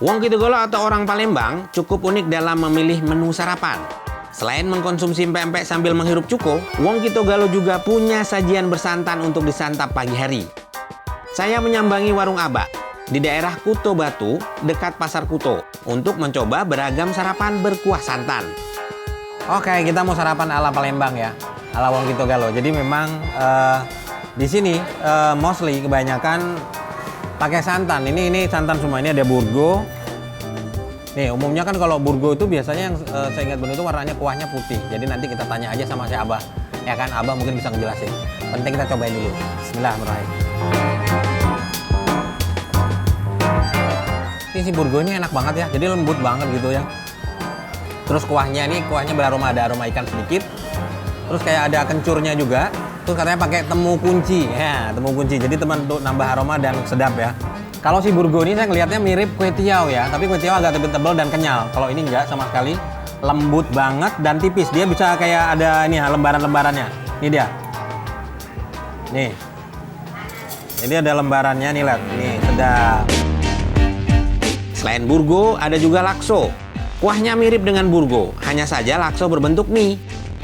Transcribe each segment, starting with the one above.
Wong Kitogalo atau orang Palembang cukup unik dalam memilih menu sarapan. Selain mengkonsumsi empek-empek sambil menghirup cuko, Wong Kitogalo juga punya sajian bersantan untuk disantap pagi hari. Saya menyambangi warung Abah di daerah Kuto Batu, dekat Pasar Kuto, untuk mencoba beragam sarapan berkuah santan. Oke, kita mau sarapan ala Palembang ya, ala Wong Kitogalo. Jadi memang di sini mostly kebanyakan pakai santan. Ini santan semua. Ini ada burgo. Nih, umumnya kan kalau burgo itu biasanya yang saya ingat benar itu warnanya kuahnya putih. Jadi nanti kita tanya aja sama si Abah. Ya kan, Abah mungkin bisa ngejelasin. Penting kita cobain dulu. Bismillahirrahmanirrahim. Ini si burgo ini enak banget ya. Jadi lembut banget gitu ya. Terus kuahnya beraroma, ada aroma ikan sedikit. Terus kayak ada kencurnya juga. Terus katanya pakai temu kunci. Ya, temu kunci. Jadi teman untuk nambah aroma dan sedap ya. Kalau si burgo ini saya ngelihatnya mirip kue tiaw ya, tapi kue tiaw agak tebal dan kenyal. Kalau ini enggak sama sekali, lembut banget dan tipis. Dia bisa kayak ada ini lembaran-lembarannya. Ini dia. Nih. Ini ada lembarannya nih, lihat. Nih, sedap. Selain burgo, ada juga lakso. Kuahnya mirip dengan burgo, hanya saja lakso berbentuk mie.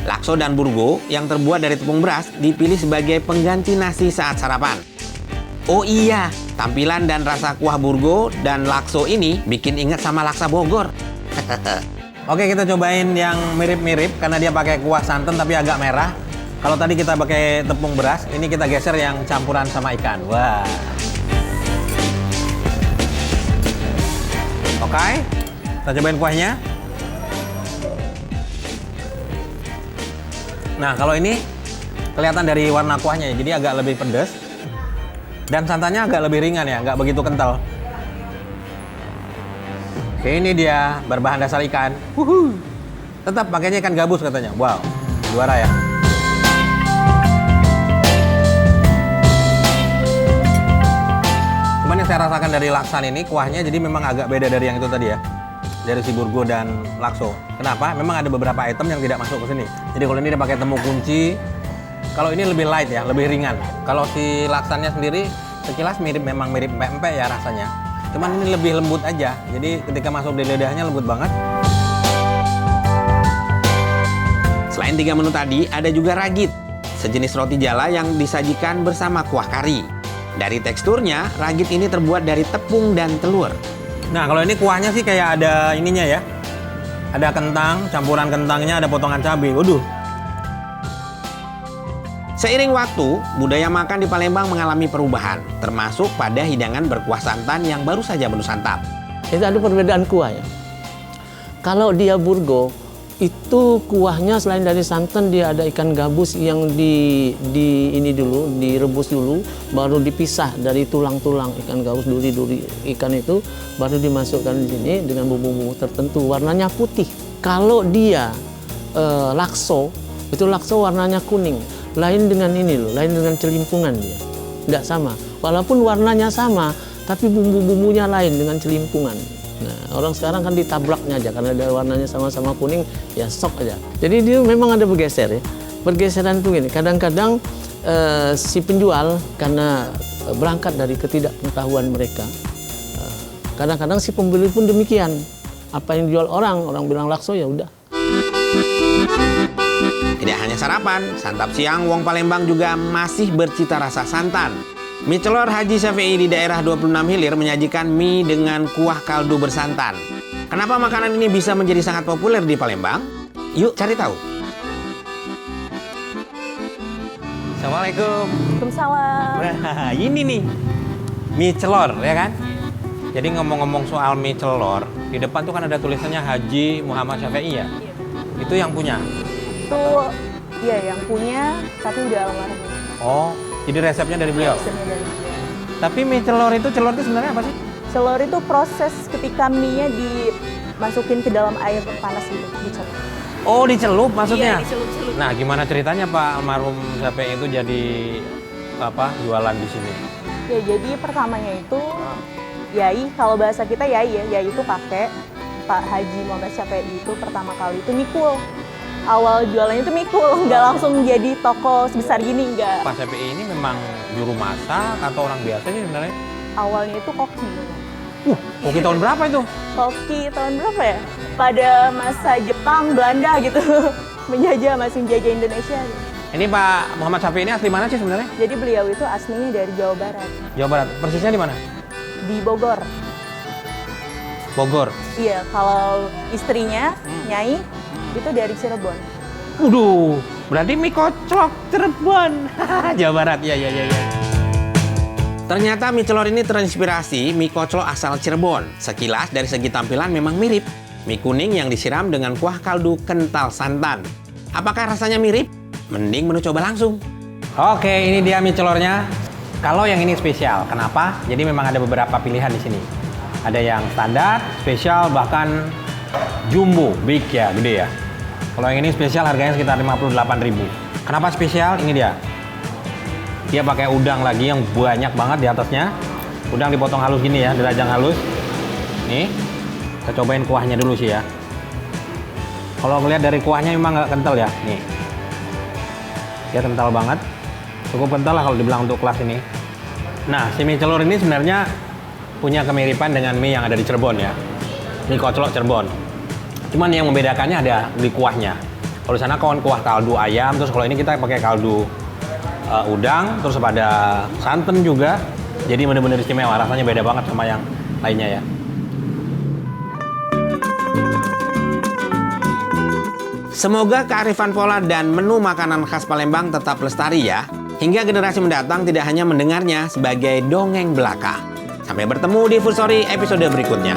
Lakso dan burgo yang terbuat dari tepung beras dipilih sebagai pengganti nasi saat sarapan. Oh iya, tampilan dan rasa kuah burgo dan lakso ini bikin ingat sama laksa Bogor. Oke, kita cobain yang mirip-mirip karena dia pakai kuah santan tapi agak merah. Kalau tadi kita pakai tepung beras, ini kita geser yang campuran sama ikan. Wah. Oke, kita cobain kuahnya. Nah, kalau ini kelihatan dari warna kuahnya ya, jadi agak lebih pedas. Dan santannya agak lebih ringan ya, nggak begitu kental. Oke, ini dia berbahan dasar ikan. Tetap pakainya ikan gabus katanya. Wow, juara ya. Cuman yang saya rasakan dari laksan ini, kuahnya jadi memang agak beda dari yang itu tadi ya. Dari si burgo dan lakso. Kenapa? Memang ada beberapa item yang tidak masuk ke sini. Jadi kalau ini dia pakai temu kunci. Kalau ini lebih light ya, lebih ringan. Kalau si laksannya sendiri sekilas memang mirip empek-empek ya rasanya. Cuman ini lebih lembut aja. Jadi ketika masuk di lidahnya lembut banget. Selain 3 menu tadi, ada juga ragit, sejenis roti jala yang disajikan bersama kuah kari. Dari teksturnya, ragit ini terbuat dari tepung dan telur. Nah, kalau ini kuahnya sih kayak ada ininya ya. Ada kentang, campuran kentangnya, ada potongan cabai. Waduh. Seiring waktu, budaya makan di Palembang mengalami perubahan, termasuk pada hidangan berkuah santan yang baru saja menu santap. Itu ada perbedaan kuah ya. Kalau dia burgo, itu kuahnya selain dari santan dia ada ikan gabus yang direbus dulu, baru dipisah dari tulang-tulang ikan gabus, duri-duri ikan itu baru dimasukkan di sini dengan bumbu-bumbu tertentu, warnanya putih. Kalau dia lakso, itu lakso warnanya kuning, lain dengan ini loh, lain dengan celimpungan dia, nggak sama. Walaupun warnanya sama, tapi bumbu-bumbunya lain dengan celimpungan. Nah, orang sekarang kan ditabraknya aja karena ada warnanya sama-sama kuning, ya sok aja. Jadi dia memang ada bergeser ya. Pergeseran itu gini, kadang-kadang si penjual karena berangkat dari ketidakpengetahuan mereka, kadang-kadang si pembeli pun demikian. Apa yang dijual orang bilang lakso ya udah. Tidak hanya sarapan, santap siang Wong Palembang juga masih bercita rasa santan. Mie celor Haji Syafi'i di daerah 26 Hilir menyajikan mie dengan kuah kaldu bersantan. Kenapa makanan ini bisa menjadi sangat populer di Palembang? Yuk cari tahu. Assalamualaikum. Waalaikumsalam. Nah, ini nih mie celor ya kan? Jadi ngomong-ngomong soal mie celor, di depan tuh kan ada tulisannya Haji Muhammad Syafi'i ya? Itu yang punya? Itu iya yang punya, tapi udah almarhum. Oh, jadi resepnya dari beliau? Resepnya dari beliau. Tapi mie celor itu sebenarnya apa sih? Celor itu proses ketika mie-nya dimasukin ke dalam air panas gitu, dicelup. Oh, dicelup maksudnya? Iya, dicelup-celup. Nah, gimana ceritanya Pak almarhum Syafi'i itu jadi jualan di sini? Ya, jadi pertamanya itu yai, kalau bahasa kita yai ya, yai itu kakek. Pak Haji Muhammad Syafi'i itu pertama kali itu mikul. Awal jualannya itu mikul, nggak langsung jadi toko sebesar gini, nggak. Pak Syafi'i ini memang juru masak atau orang biasa sih sebenarnya? Awalnya itu koki. Koki tahun berapa itu? Koki tahun berapa ya? Pada masa Jepang, Belanda gitu. Masih menjajah Indonesia. Gitu. Ini Pak Muhammad Syafi'i ini asli mana sih sebenarnya? Jadi beliau itu aslinya dari Jawa Barat. Jawa Barat. Persisnya di mana? Di Bogor. Bogor. Iya, kalau istrinya, Nyai, itu dari Cirebon. Waduh, berarti mie koclok Cirebon. Jawa Barat, ya. Ternyata mie celor ini terinspirasi mie koclok asal Cirebon. Sekilas dari segi tampilan memang mirip. Mie kuning yang disiram dengan kuah kaldu kental santan. Apakah rasanya mirip? Mending mencoba langsung. Oke, ini dia mie celornya. Kalau yang ini spesial, kenapa? Jadi memang ada beberapa pilihan di sini. Ada yang standar, spesial, bahkan jumbo, big ya, gede ya. Kalau yang ini spesial harganya sekitar 58.000. Kenapa spesial? Ini dia. Dia pakai udang lagi yang banyak banget di atasnya. Udang dipotong halus gini ya, dirajang halus. Nih, kita cobain kuahnya dulu sih ya. Kalau ngeliat dari kuahnya memang nggak kental ya. Nih, dia kental banget. Cukup kental lah kalau dibilang untuk kelas ini. Nah, si mie celor ini sebenarnya punya kemiripan dengan mie yang ada di Cirebon ya. Mie koclok Cirebon. Cuman yang membedakannya ada di kuahnya. Kalau di sana kawan kuah kaldu ayam, terus kalau ini kita pakai kaldu udang, terus ada santan juga. Jadi bener-bener istimewa, rasanya beda banget sama yang lainnya ya. Semoga kearifan pola dan menu makanan khas Palembang tetap lestari ya. Hingga generasi mendatang tidak hanya mendengarnya sebagai dongeng belaka. Sampai bertemu di Food Story episode berikutnya.